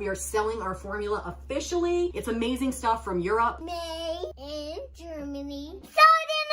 We are selling our formula officially. It's amazing stuff from Europe. Made in Germany. Sold in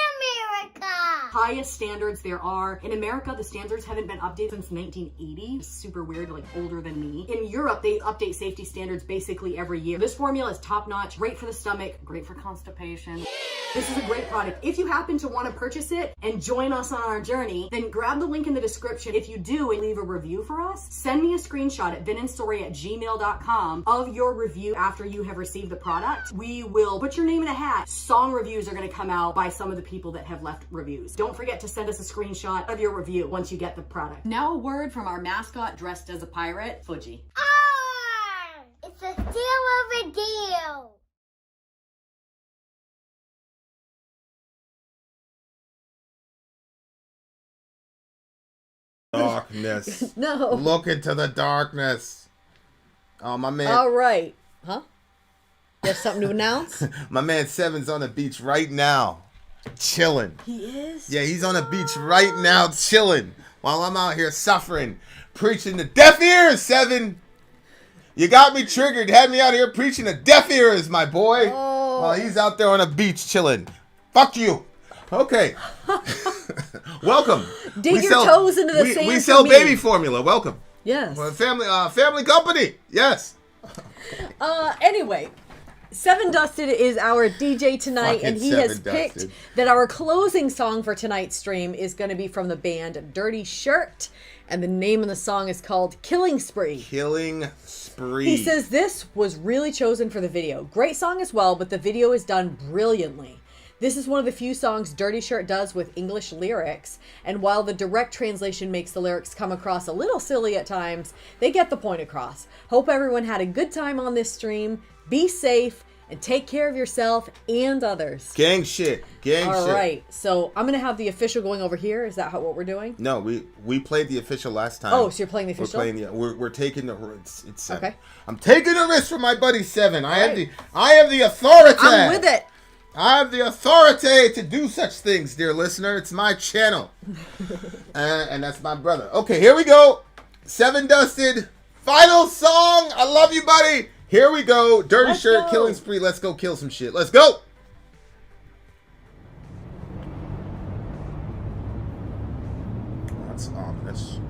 America. Highest standards there are. In America, the standards haven't been updated since 1980. It's super weird, like older than me. In Europe, they update safety standards basically every year. This formula is top notch, great for the stomach, great for constipation. This is a great product. If you happen to want to purchase it and join us on our journey, then grab the link in the description. If you do and leave a review for us, send me a screenshot at vinandsori@gmail.com of your review after you have received the product. We will put your name in a hat. Song reviews are going to come out by some of the people that have left reviews. Don't forget to send us a screenshot of your review once you get the product. Now a word from our mascot dressed as a pirate, Fuji. Ah! It's a steal of a deal. Darkness. No. Look into the darkness. Oh, my man. All right. Huh? There's something to announce? My man Seven's on the beach right now. Chilling. He is? Yeah, he's on the beach right now chilling. While I'm out here suffering. Preaching to deaf ears, Seven. You got me triggered. Had me out here preaching to deaf ears, my boy. Oh. While he's out there on the beach chilling. Fuck you. Okay. Welcome. Dig your toes into the sand. We sell for baby me. formula. Welcome. Yes. Well, family company. Yes. Anyway, Seven Dusted is our DJ tonight, Fucking and he Seven has picked Dusted. that our closing song for tonight's stream is going to be from the band Dirty Shirt, and the name of the song is called Killing Spree. Killing Spree. He says this was really chosen for the video. Great song as well, but the video is done brilliantly. This is one of the few songs Dirty Shirt does with English lyrics, and while the direct translation makes the lyrics come across a little silly at times, they get the point across. Hope everyone had a good time on this stream. Be safe and take care of yourself and others. Gang shit. Gang shit. All right, so I'm gonna have the official going over here. Is that what we're doing? No, we played the official last time. Oh, so you're playing the official? We're taking the it's Seven. Okay. I'm taking the risk for my buddy Seven. I have the authority. I'm with it. I have the authority to do such things, dear listener. It's my channel. And that's my brother. Okay, here we go. Seven Dusted. Final song. I love you, buddy. Here we go. Dirty Let's Shirt, go. Killing Spree. Let's go kill some shit. Let's go. That's ominous.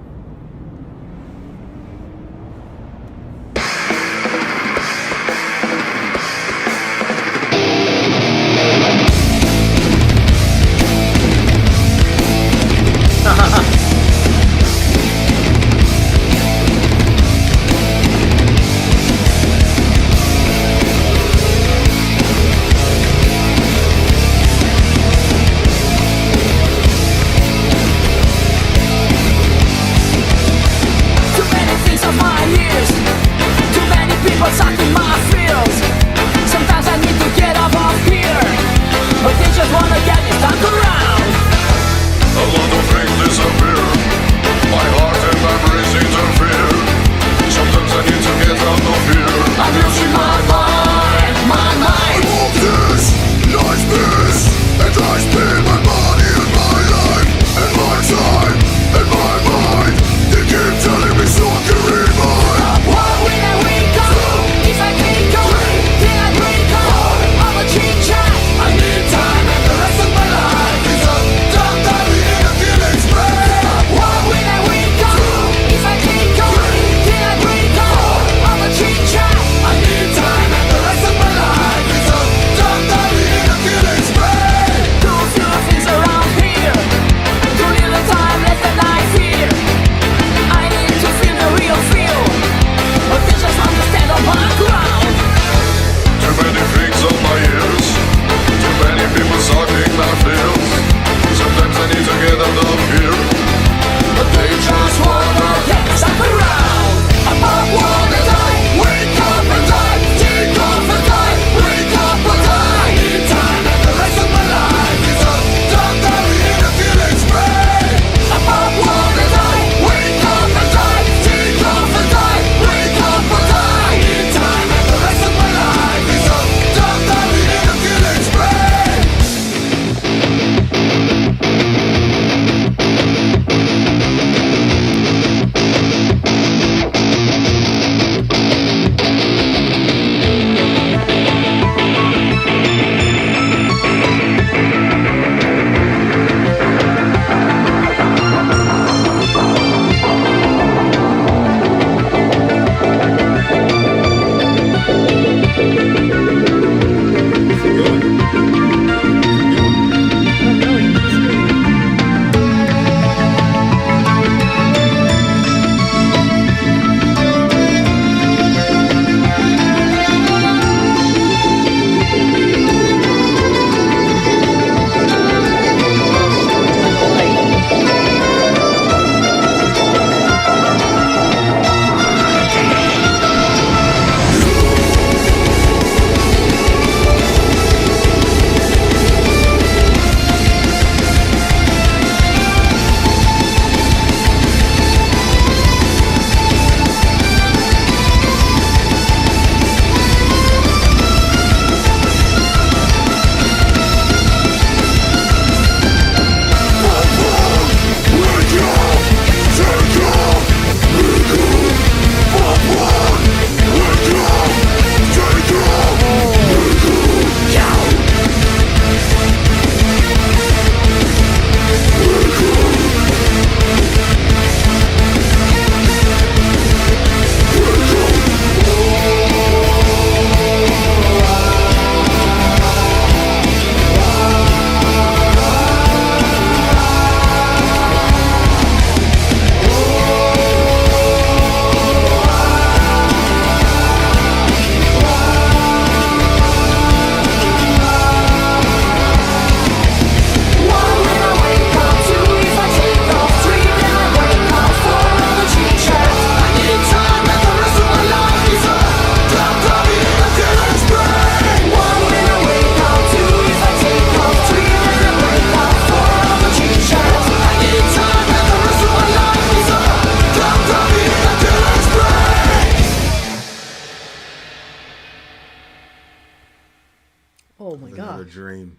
Oh my Another gosh. dream.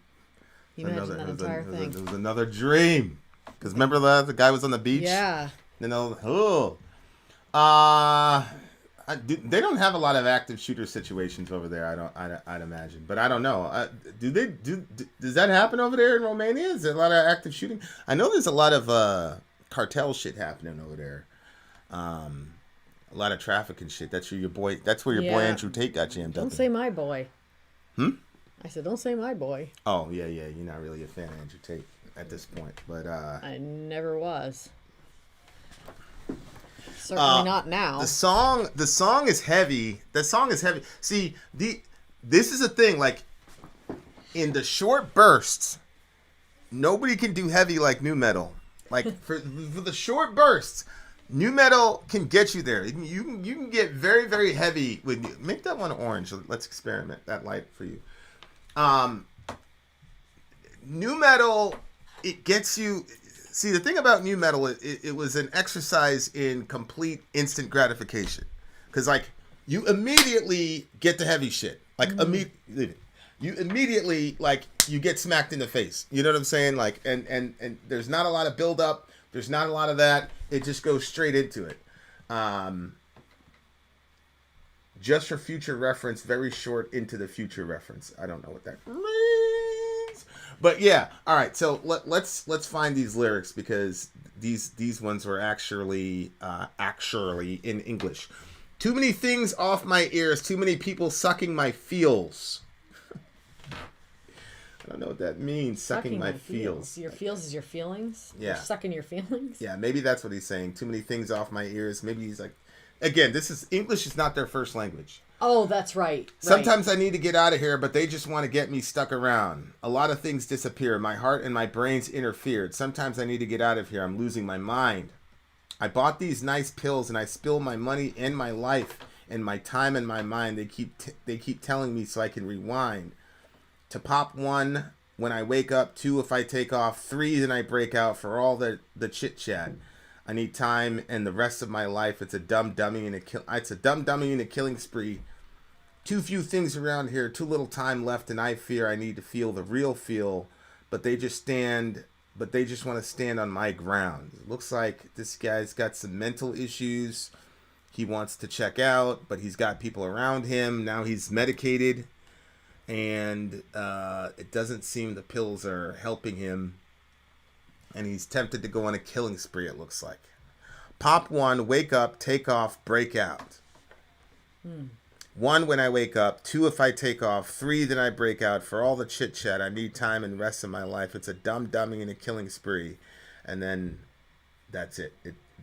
You imagine that entire thing. It was another dream. Because remember the guy was on the beach? Yeah. You know, they don't have a lot of active shooter situations over there. I'd imagine, but I don't know. Does that happen over there in Romania? Is there a lot of active shooting? I know there's a lot of cartel shit happening over there. A lot of trafficking shit. That's where your boy Andrew Tate got jammed up. Don't say my boy. I said, don't say my boy. Oh yeah. You're not really a fan of Andrew Tate at this point, but I never was. Certainly not now. The song is heavy. The song is heavy. See, this is a thing, like, in the short bursts, nobody can do heavy like nu metal. Like, for the short bursts, nu metal can get you there. You can get very, very heavy with, make that one orange. Let's experiment that light for you. Nu metal, it gets you. See, the thing about nu metal, it was an exercise in complete instant gratification. Because, like, you immediately get the heavy shit. Like, you immediately, like, you get smacked in the face. You know what I'm saying? Like, and there's not a lot of build-up. There's not a lot of that. It just goes straight into it. Just for future reference, very short into the future reference. I don't know what that means. But yeah, all right. So let's find these lyrics because these ones were actually in English. Too many things off my ears. Too many people sucking my feels. I don't know what that means. Sucking my feels. Your feels is your feelings. Yeah. You're sucking your feelings. Yeah, maybe that's what he's saying. Too many things off my ears. Maybe he's like, again, English is not their first language. Oh, that's right. Sometimes I need to get out of here, but they just want to get me stuck around. A lot of things disappear. My heart and my brains interfered. Sometimes I need to get out of here. I'm losing my mind. I bought these nice pills and I spill my money and my life and my time and my mind. They keep telling me so I can rewind. To pop 1 when I wake up, 2 if I take off, 3 then I break out for all the chit chat. I need time and the rest of my life. It's a dumb dummy and a killing spree. Too few things around here, too little time left, and I fear I need to feel the real feel. But they just want to stand on my ground. It looks like this guy's got some mental issues. He wants to check out, but he's got people around him. Now he's medicated, and it doesn't seem the pills are helping him. And he's tempted to go on a killing spree, it looks like. Pop 1, wake up, take off, break out. 1 when I wake up, 2 if I take off, 3 then I break out. For all the chit chat, I need time and rest of my life. It's a dumb dummy and a killing spree. And then that's it.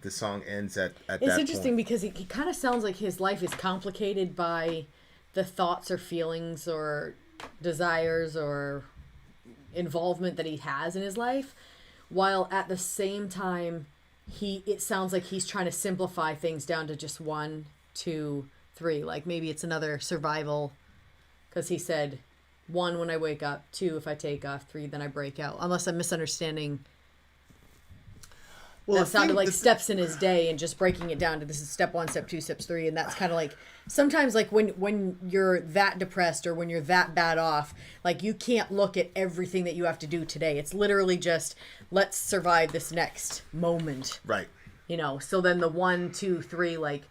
The song ends at that point. It's interesting because he kind of sounds like his life is complicated by the thoughts or feelings or desires or involvement that he has in his life. While at the same time, it sounds like he's trying to simplify things down to just 1, 2, 3. Like maybe it's another survival, because he said 1 when I wake up, 2 if I take off, 3 then I break out. Unless I'm misunderstanding. Well, that sounded like steps in his day and just breaking it down to this is step 1, step 2, step 3, and that's kind of like sometimes like when you're that depressed or when you're that bad off, like you can't look at everything that you have to do today. It's literally just let's survive this next moment. Right. You know, so then the 1, 2, 3, like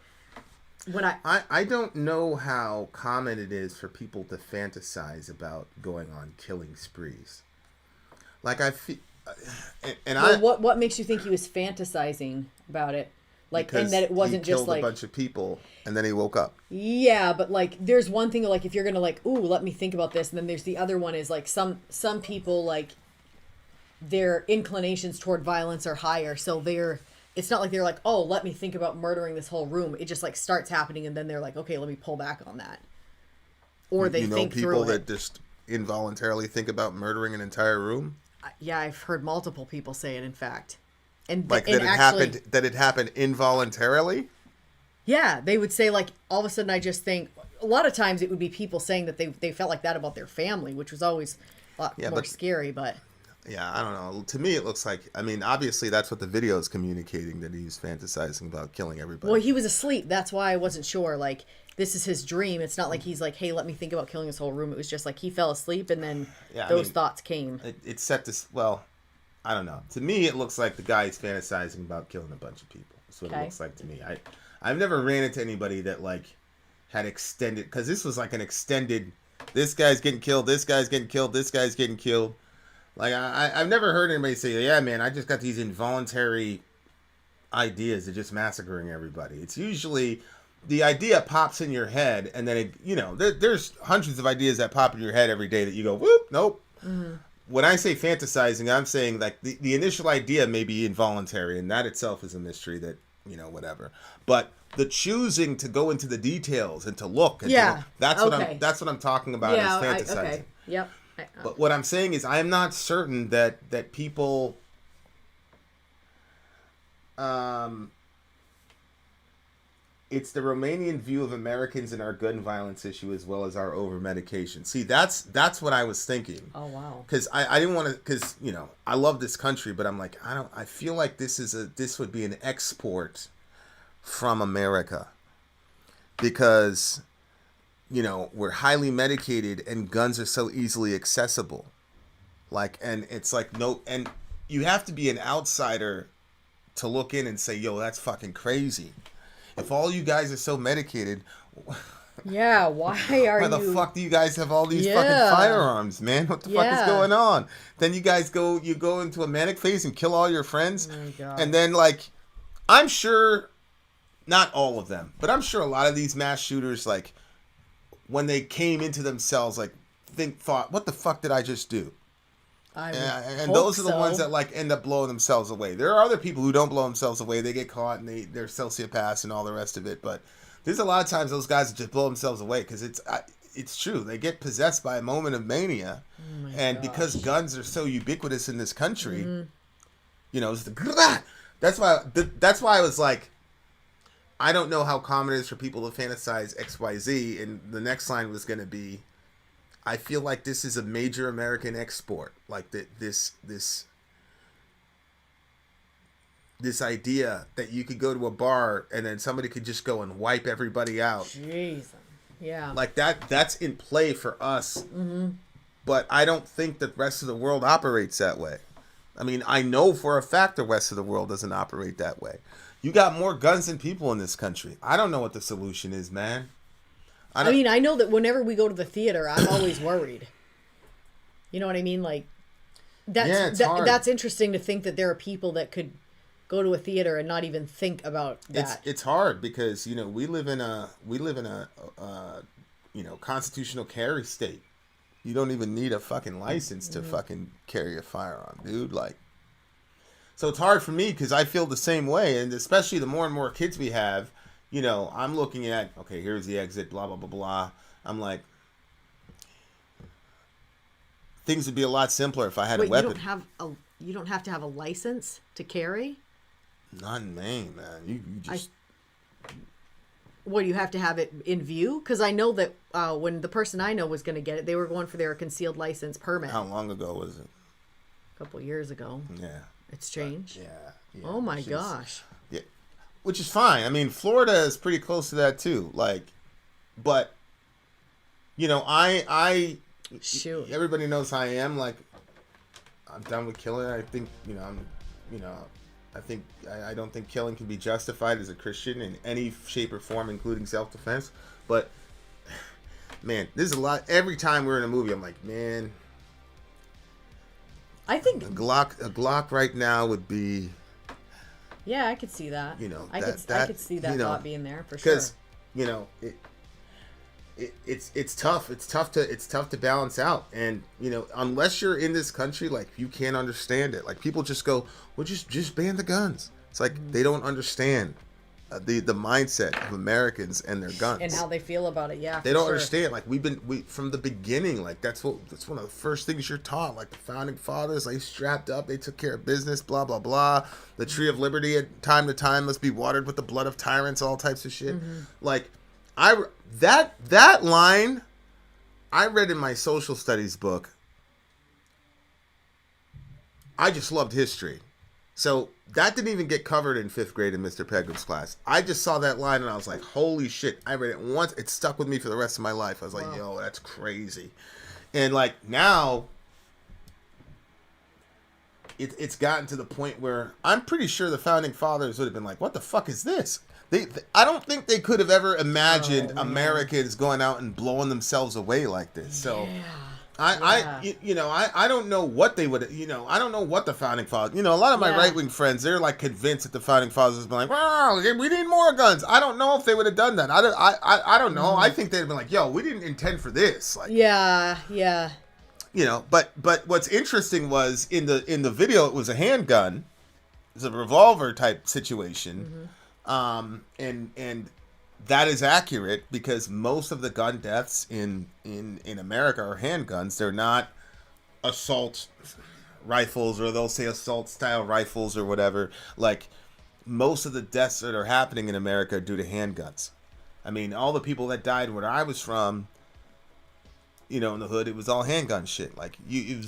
when I don't know how common it is for people to fantasize about going on killing sprees. Like I feel. What makes you think he was fantasizing about it? Like, because and that it wasn't just like a bunch of people, and then he woke up. Yeah, but like, there's one thing like if you're gonna like, ooh, let me think about this, and then there's the other one is like some people like their inclinations toward violence are higher, so it's not like they're like, oh, let me think about murdering this whole room. It just like starts happening, and then they're like, okay, let me pull back on that. Or they think through it. You know people that just involuntarily think about murdering an entire room. Yeah, I've heard multiple people say it, in fact. And like that it happened involuntarily? Yeah, they would say, like, all of a sudden I just think, a lot of times it would be people saying that they felt like that about their family, which was always a lot more scary, but... Yeah, I don't know. To me, it looks like, I mean, obviously that's what the video is communicating, that he was fantasizing about killing everybody. Well, he was asleep. That's why I wasn't sure. Like, this is his dream. It's not like he's like, hey, let me think about killing this whole room. It was just like he fell asleep and then thoughts came. It's set to, well, I don't know. To me, it looks like the guy is fantasizing about killing a bunch of people. That's what it looks like to me. I've never ran into anybody that like had extended, because this was like an extended, this guy's getting killed, this guy's getting killed, this guy's getting killed. Like, I've never heard anybody say, yeah, man, I just got these involuntary ideas of just massacring everybody. It's usually the idea pops in your head, and then there's hundreds of ideas that pop in your head every day that you go, whoop, nope. Mm-hmm. When I say fantasizing, I'm saying like the initial idea may be involuntary, and that itself is a mystery that, whatever. But the choosing to go into the details and to look, and that's what I'm talking about, is fantasizing. Okay. Yep. But what I'm saying is, I am not certain that people it's the Romanian view of Americans and our gun violence issue, as well as our over medication. See, that's what I was thinking. Oh wow. Because I didn't want to, because I love this country, but I'm like, I feel like this would be an export from America, because we're highly medicated and guns are so easily accessible. Like, and it's like, no, and you have to be an outsider to look in and say, yo, that's fucking crazy. If all you guys are so medicated, why the fuck do you guys have all these fucking firearms, man? What the fuck is going on? Then you guys go into a manic phase and kill all your friends. Oh my God. And then, like, I'm sure, not all of them, but I'm sure a lot of these mass shooters, like, when they came into themselves, like, thought, what the fuck did I just do? And those are the ones that like end up blowing themselves away. There are other people who don't blow themselves away. They get caught and they're sociopaths and all the rest of it. But there's a lot of times those guys just blow themselves away because it's true. They get possessed by a moment of mania, and because guns are so ubiquitous in this country, it's that's why I was like, I don't know how common it is for people to fantasize XYZ, and the next line was going to be, I feel like this is a major American export. Like this idea that you could go to a bar and then somebody could just go and wipe everybody out. Jeez. Yeah. Like that's in play for us. Mm-hmm. But I don't think the rest of the world operates that way. I mean, I know for a fact the rest of the world doesn't operate that way. You got more guns than people in this country. I don't know what the solution is, man. I mean, I know that whenever we go to the theater, I'm always worried. You know what I mean? Like, that's interesting to think that there are people that could go to a theater and not even think about that. It's hard because we live in a constitutional carry state. You don't even need a fucking license to fucking carry a firearm, dude. Like, so it's hard for me because I feel the same way, and especially the more and more kids we have. I'm looking at, okay, here's the exit, blah, blah, blah, blah. I'm like, things would be a lot simpler if I had a weapon. You don't have to have a license to carry? Not in Maine, man. You just... What, do you have to have it in view? Because I know that when the person I know was going to get it, they were going for their concealed license permit. How long ago was it? A couple years ago. Yeah. It's changed? Yeah. Oh, my gosh. Yeah. Which is fine. I mean, Florida is pretty close to that too. Like, but I shoot. Everybody knows how I am. Like, I'm done with killing. I think I don't think killing can be justified as a Christian in any shape or form, including self-defense. But man, there's a lot. Every time we're in a movie, I'm like, man, I think a Glock right now would be. Yeah, I could see that. I could see that thought being there for sure. Because it's tough. It's tough to balance out, and unless you're in this country, like, you can't understand it. Like, people just go, well, just ban the guns. It's like they don't understand the mindset of Americans and their guns and how they feel about it. Yeah, they don't understand. Like, we from the beginning. Like, that's one of the first things you're taught. Like, the founding fathers, like, strapped up, they took care of business, blah blah blah. The tree of liberty at time to time must be watered with the blood of tyrants, all types of shit. Mm-hmm. Like, that line I read in my social studies book. I just loved history. So that didn't even get covered in 5th grade in Mr. Pegram's class. I just saw that line and I was like, holy shit. I read it once. It stuck with me for the rest of my life. I was like, yo, that's crazy. And like now, it's gotten to the point where I'm pretty sure the founding fathers would have been like, what the fuck is this? I don't think they could have ever imagined Americans going out and blowing themselves away like this. So I don't know what they would, I don't know what the founding fathers, a lot of my right-wing friends, they're like convinced that the founding fathers would be like, wow, we need more guns. I don't know if they would have done that. I don't know. I think they'd have been like, yo, we didn't intend for this. Like, but what's interesting was in the video, it was a handgun. It's a revolver type situation. And that is accurate because most of the gun deaths in America are handguns. They're not assault rifles, or they'll say assault style rifles or whatever. Like, most of the deaths that are happening in America are due to handguns. I mean, all the people that died where I was from, in the hood, it was all handgun shit. Like, now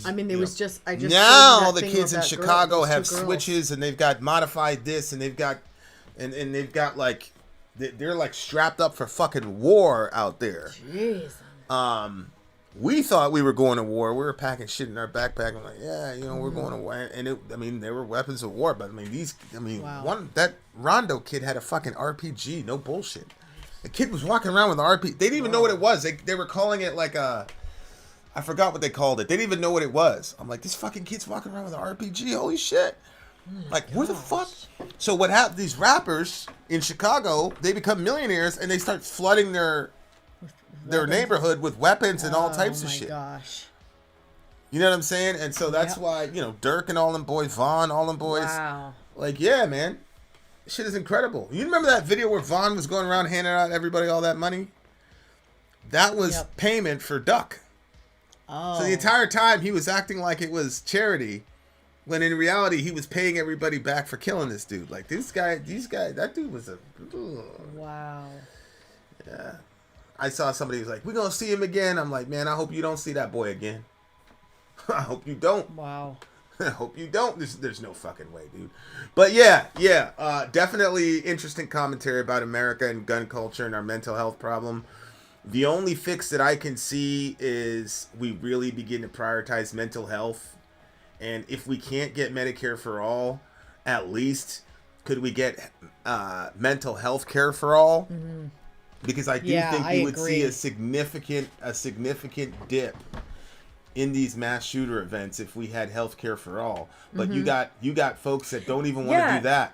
the kids in Chicago have switches, and they've got modified this, and they've got and they've got like, they're like strapped up for fucking war out there. Jeez. We thought we were going to war. We were packing shit in our backpack. I'm like, we're going to war. And they were weapons of war. But that Rondo kid had a fucking RPG. No bullshit. The kid was walking around with an RPG. They didn't even know what it was. They were calling it like I forgot what they called it. They didn't even know what it was. I'm like, this fucking kid's walking around with an RPG. Holy shit. Like, where the fuck? So what happened? These rappers in Chicago, they become millionaires and they start flooding their neighborhood with weapons and all types of shit. Gosh. You know what I'm saying? And so that's why, Dirk and all them boys, Vaughn, all them boys. Wow. Like, yeah, man. Shit is incredible. You remember that video where Vaughn was going around handing out everybody all that money? That was payment for Duck. Oh. So the entire time he was acting like it was charity, when in reality he was paying everybody back for killing this dude. Like, these guys, that dude was a... Wow. Yeah. I saw somebody who was like, we're going to see him again. I'm like, man, I hope you don't see that boy again. I hope you don't. Wow. I hope you don't. There's no fucking way, dude. But definitely interesting commentary about America and gun culture and our mental health problem. The only fix that I can see is we really begin to prioritize mental health. And if we can't get Medicare for all, at least could we get mental health care for all? Mm-hmm. Because I do think you would see a significant dip in these mass shooter events if we had health care for all. But you got folks that don't even want to do that.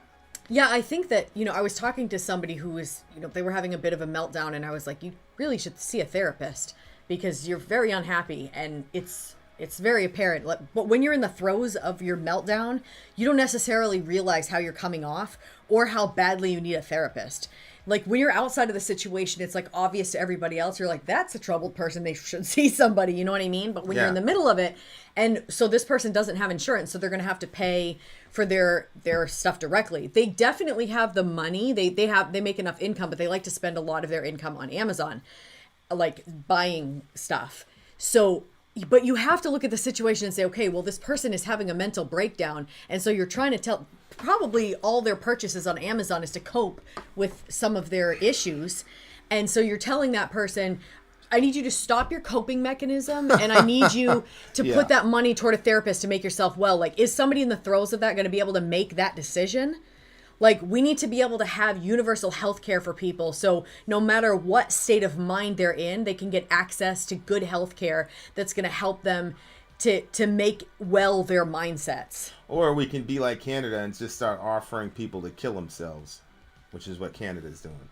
Yeah, I think that, I was talking to somebody who was, they were having a bit of a meltdown, and I was like, you really should see a therapist because you're very unhappy, and it's very apparent. But when you're in the throes of your meltdown, you don't necessarily realize how you're coming off or how badly you need a therapist. Like, when you're outside of the situation, it's like obvious to everybody else. You're like, that's a troubled person. They should see somebody. You know what I mean? But when you're in the middle of it, and so this person doesn't have insurance, so they're going to have to pay for their stuff directly. They definitely have the money. They make enough income, but they like to spend a lot of their income on Amazon, like buying stuff. So, but you have to look at the situation and say, okay, well, this person is having a mental breakdown. And so you're trying to tell, probably all their purchases on Amazon is to cope with some of their issues. And so you're telling that person, I need you to stop your coping mechanism, and I need you to put that money toward a therapist to make yourself well. Like, is somebody in the throes of that going to be able to make that decision? Like, we need to be able to have universal health care for people. So no matter what state of mind they're in, they can get access to good health care that's going to help them to make well their mindsets. Or we can be like Canada and just start offering people to kill themselves, which is what Canada's doing.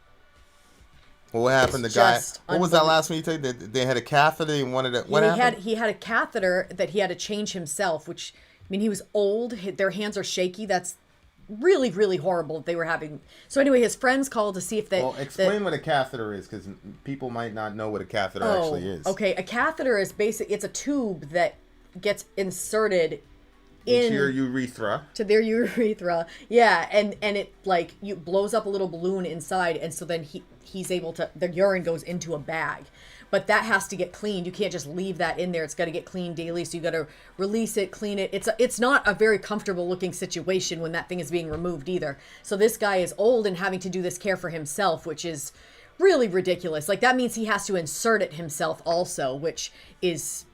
Well, what happened? The guy, what was that last one you said? They had a catheter and wanted to, what happened? He had a catheter that he had to change himself, which, I mean, he was old. Their hands are shaky. That's really, really horrible if they were having. So anyway, his friends called to see if they. Well, explain what a catheter is, because people might not know what a catheter actually is. Okay, a catheter is it's a tube that gets inserted into your urethra. To their urethra, yeah, and it like blows up a little balloon inside, and so then he's able to, the urine goes into a bag, but that has to get cleaned. You can't just leave that in there. It's got to get cleaned daily. So you got to release it, clean it. It's not a very comfortable looking situation when that thing is being removed either. So this guy is old and having to do this care for himself, which is really ridiculous. Like, that means he has to insert it himself also, which is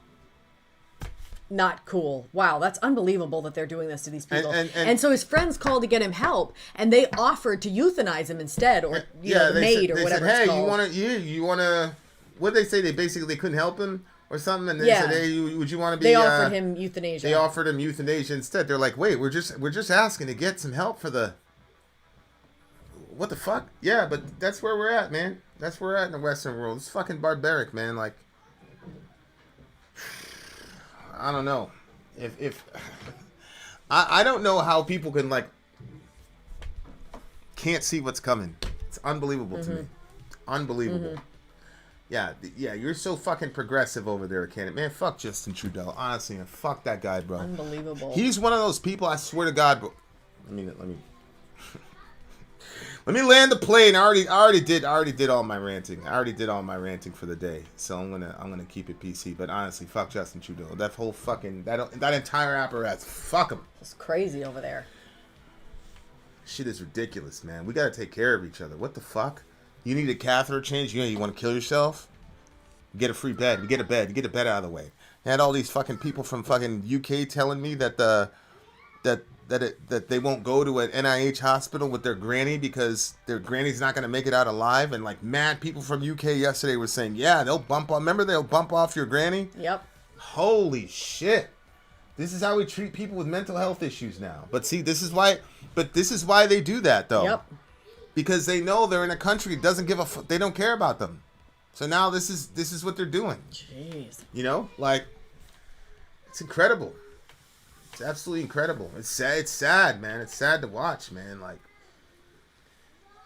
not cool. Wow, that's unbelievable that they're doing this to these people. And so his friends called to get him help, and they offered to euthanize him instead, or the maid, or whatever. Hey, it's called. you wanna? What did they say? They basically couldn't help him or something, and they said, hey, would you want to be? They offered him euthanasia. They offered him euthanasia instead. They're like, wait, we're just asking to get some help for the. What the fuck? Yeah, but that's where we're at, man. That's where we're at in the Western world. It's fucking barbaric, man. Like, I don't know. If I don't know how people can, like, can't see what's coming. It's unbelievable to me. It's unbelievable. Yeah, you're so fucking progressive over there, Canada. Man, fuck Justin Trudeau. Honestly, man, fuck that guy, bro. Unbelievable. He's one of those people, I swear to God, bro. Let me land the plane. I already did all my ranting. I already did all my ranting for the day. So I'm gonna keep it PC. But honestly, fuck Justin Trudeau. That whole fucking that entire apparatus. Fuck him. It's crazy over there. Shit is ridiculous, man. We gotta take care of each other. What the fuck? You need a catheter change? You want to kill yourself? Get a free bed. You get a bed. You get a bed out of the way. I had all these fucking people from fucking UK telling me that that they won't go to an NIH hospital with their granny because their granny's not going to make it out alive. And like mad people from UK yesterday were saying, yeah, they'll bump off your granny. Yep. Holy shit. This is how we treat people with mental health issues now. But see, this is why they do that though. Yep. Because they know they're in a country that doesn't give a fuck. They don't care about them. So now this is what they're doing. Jeez. You know, like, it's incredible. It's absolutely incredible. It's sad. It's sad, man. It's sad to watch, man. Like,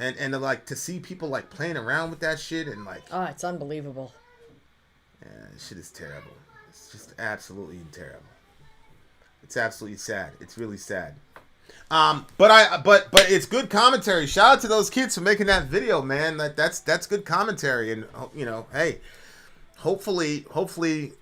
and like to see people like playing around with that shit and like. Oh, it's unbelievable. Yeah, this shit is terrible. It's just absolutely terrible. It's absolutely sad. It's really sad. But it's good commentary. Shout out to those kids for making that video, man. That's good commentary, and you know, hey, hopefully,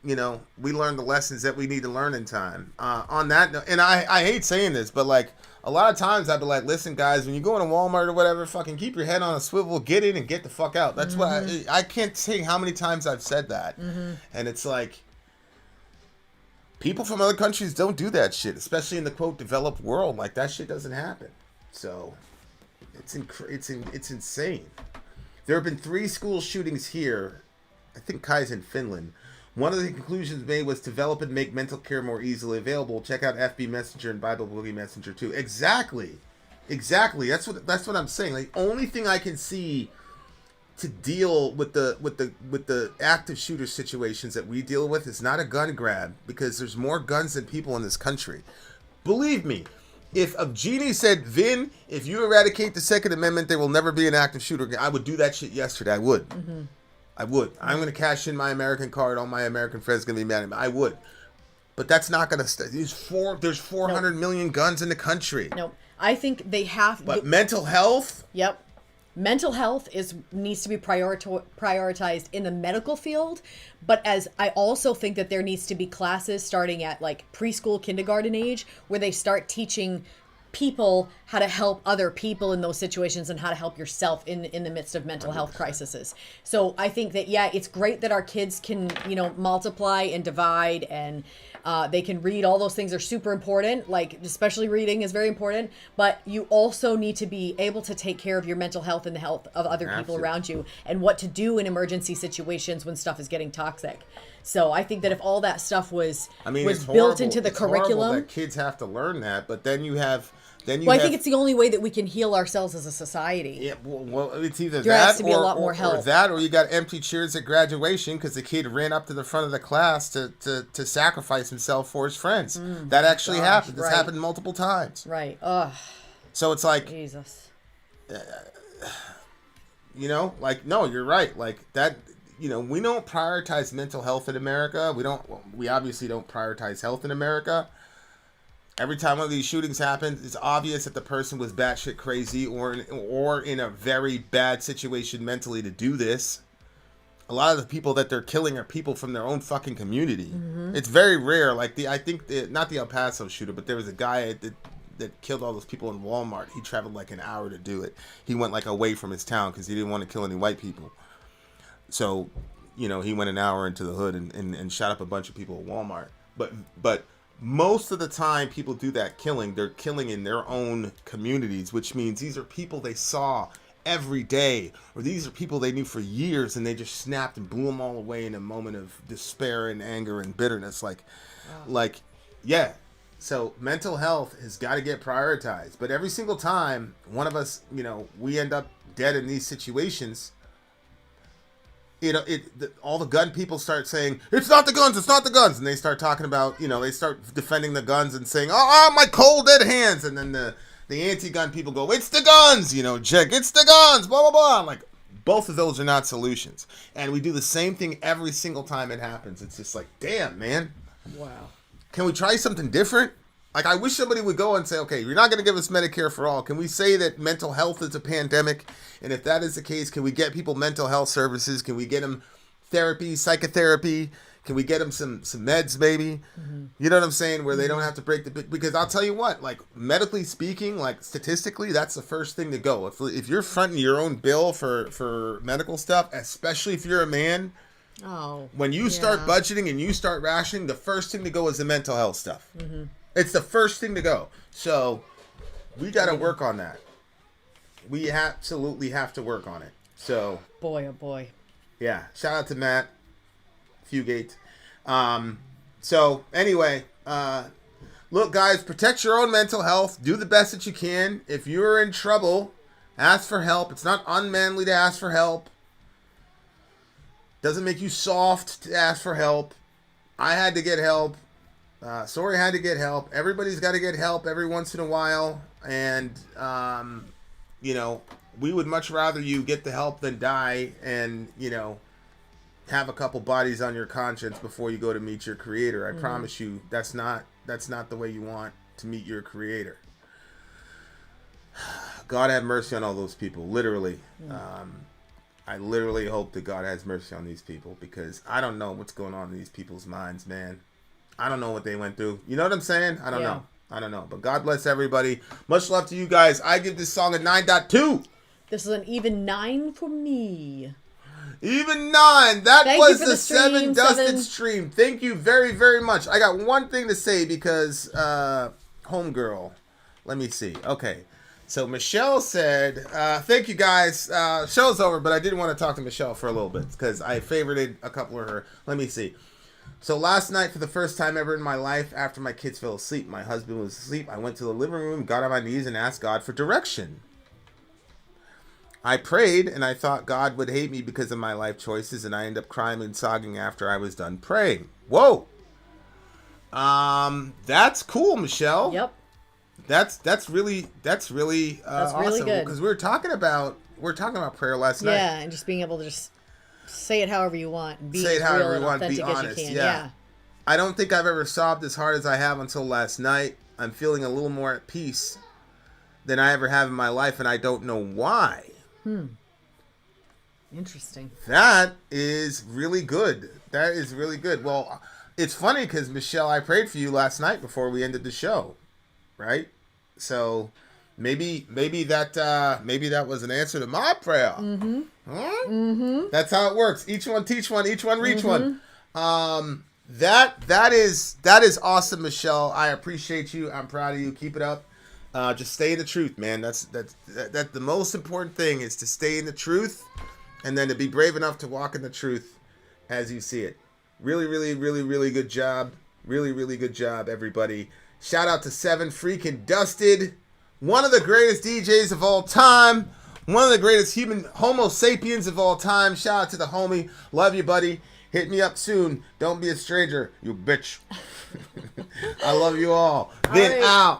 you know, we learn the lessons that we need to learn in time. On that note, and I hate saying this, but like a lot of times I'd be like, listen, guys, when you go into Walmart or whatever, fucking keep your head on a swivel, get in and get the fuck out. That's what I can't say how many times I've said that, and it's like. People from other countries don't do that shit, especially in the quote developed world. Like that shit doesn't happen. So it's insane. There have been 3 school shootings here. I think Kai's in Finland. One of the conclusions made was develop and make mental care more easily available. Check out FB Messenger and Bible Boogie Messenger too. Exactly. That's what I'm saying. Like only thing I can see to deal with the active shooter situations that we deal with is not a gun grab, because there's more guns than people in this country. Believe me, if a genie said, Vin, if you eradicate the Second Amendment, there will never be an active shooter again, I would do that shit yesterday. I would. I would. I'm going to cash in my American card. All my American friends are going to be mad at me. I would. But that's not going to stay. There's 400 million guns in the country. Nope. I think they have. But mental health? Yep. Mental health needs to be prioritized in the medical field, but as I also think that there needs to be classes starting at like preschool, kindergarten age, where they start teaching people how to help other people in those situations and how to help yourself in the midst of mental health crises. So I think that, yeah, it's great that our kids can, you know, multiply and divide, and they can read. All those things are super important. Like, especially reading is very important, but you also need to be able to take care of your mental health and the health of other people around you, and what to do in emergency situations when stuff is getting toxic. So I think that if all that stuff was built into the curriculum, that kids have to learn that, but then you have. I think it's the only way that we can heal ourselves as a society. Yeah, well, it's either there has to be a lot more help. Or that, or you got empty chairs at graduation because the kid ran up to the front of the class to sacrifice himself for his friends. That actually happened. This happened multiple times. Right. Ugh. So it's like, Jesus. You know, like, no, you're right. Like that. You know, we don't prioritize mental health in America. We obviously don't prioritize health in America. Every time one of these shootings happens, it's obvious that the person was batshit crazy or in a very bad situation mentally to do this. a lot of the people that they're killing are people from their own fucking community. It's very rare. Like I think not the El Paso shooter, but there was a guy that killed all those people in Walmart. He traveled like an hour to do it. He went like away from his town because he didn't want to kill any white people. So, you know, he went an hour into the hood and shot up a bunch of people at Walmart. But most of the time people do that killing, they're killing in their own communities, which means these are people they saw every day, or these are people they knew for years, and they just snapped and blew them all away in a moment of despair and anger and bitterness. Yeah. So mental health has got to get prioritized. But every single time one of us, you know, we end up dead in these situations, you know, all the gun people start saying, it's not the guns, it's not the guns. And they start talking about, you know, they start defending the guns and saying, oh my cold dead hands. And then the anti-gun people go, it's the guns, you know, Jake, it's the guns, blah, blah, blah. Like, both of those are not solutions. And we do the same thing every single time it happens. It's just like, damn, man. Wow. Can we try something different? Like, I wish somebody would go and say, okay, you're not going to give us Medicare for all. Can we say that mental health is a pandemic? And if that is the case, can we get people mental health services? Can we get them therapy, psychotherapy? Can we get them some meds, maybe? Mm-hmm. You know what I'm saying? Where they don't have to break because I'll tell you what, like, medically speaking, like, statistically, that's the first thing to go. If you're fronting your own bill for medical stuff, especially if you're a man, when you start budgeting and you start rationing, the first thing to go is the mental health stuff. Mm-hmm. It's the first thing to go. So we got to work on that. We absolutely have to work on it. So boy, oh boy. Yeah. Shout out to Matt Fugate. So anyway, look, guys, protect your own mental health. Do the best that you can. If you're in trouble, ask for help. It's not unmanly to ask for help. Doesn't make you soft to ask for help. I had to get help. Sori had to get help. Everybody's got to get help every once in a while. And, you know, we would much rather you get the help than die and, you know, have a couple bodies on your conscience before you go to meet your creator. I promise you that's not the way you want to meet your creator. God have mercy on all those people. Literally. I literally hope that God has mercy on these people because I don't know what's going on in these people's minds, man. I don't know what they went through. You know what I'm saying? I don't know. I don't know. But God bless everybody. Much love to you guys. I give this song a 9.2. This is an even 9 for me. Even 9. That was the 7 Dusted stream. Thank you very, very much. I got one thing to say because, homegirl. Let me see. Okay. So Michelle said, thank you guys. Show's over, but I did want to talk to Michelle for a little bit because I favorited a couple of her. Let me see. So last night, for the first time ever in my life, after my kids fell asleep, my husband was asleep, I went to the living room, got on my knees, and asked God for direction. I prayed, and I thought God would hate me because of my life choices, and I ended up crying and sobbing after I was done praying. Whoa! That's cool, Michelle. Yep. That's really awesome. Really good. Because we were talking about prayer last night. Yeah, and just being able to just say it however you want. Say it however you want. Be honest. Yeah. I don't think I've ever sobbed as hard as I have until last night. I'm feeling a little more at peace than I ever have in my life, and I don't know why. Interesting. That is really good. That is really good. Well, it's funny because Michelle, I prayed for you last night before we ended the show, right? So maybe that was an answer to my prayer. Mm-hmm. Huh? Mm-hmm. That's how it works. Each one teach one, each one reach one. That is awesome, Michelle. I appreciate you. I'm proud of you. Keep it up. Just stay in the truth, man. That's the most important thing is to stay in the truth, and then to be brave enough to walk in the truth as you see it. Really, really, really, really good job. Really, really good job, everybody. Shout out to 7 freaking Dusted. One of the greatest DJs of all time. One of the greatest Homo sapiens of all time. Shout out to the homie. Love you, buddy. Hit me up soon. Don't be a stranger, you bitch. I love you all. Vin out.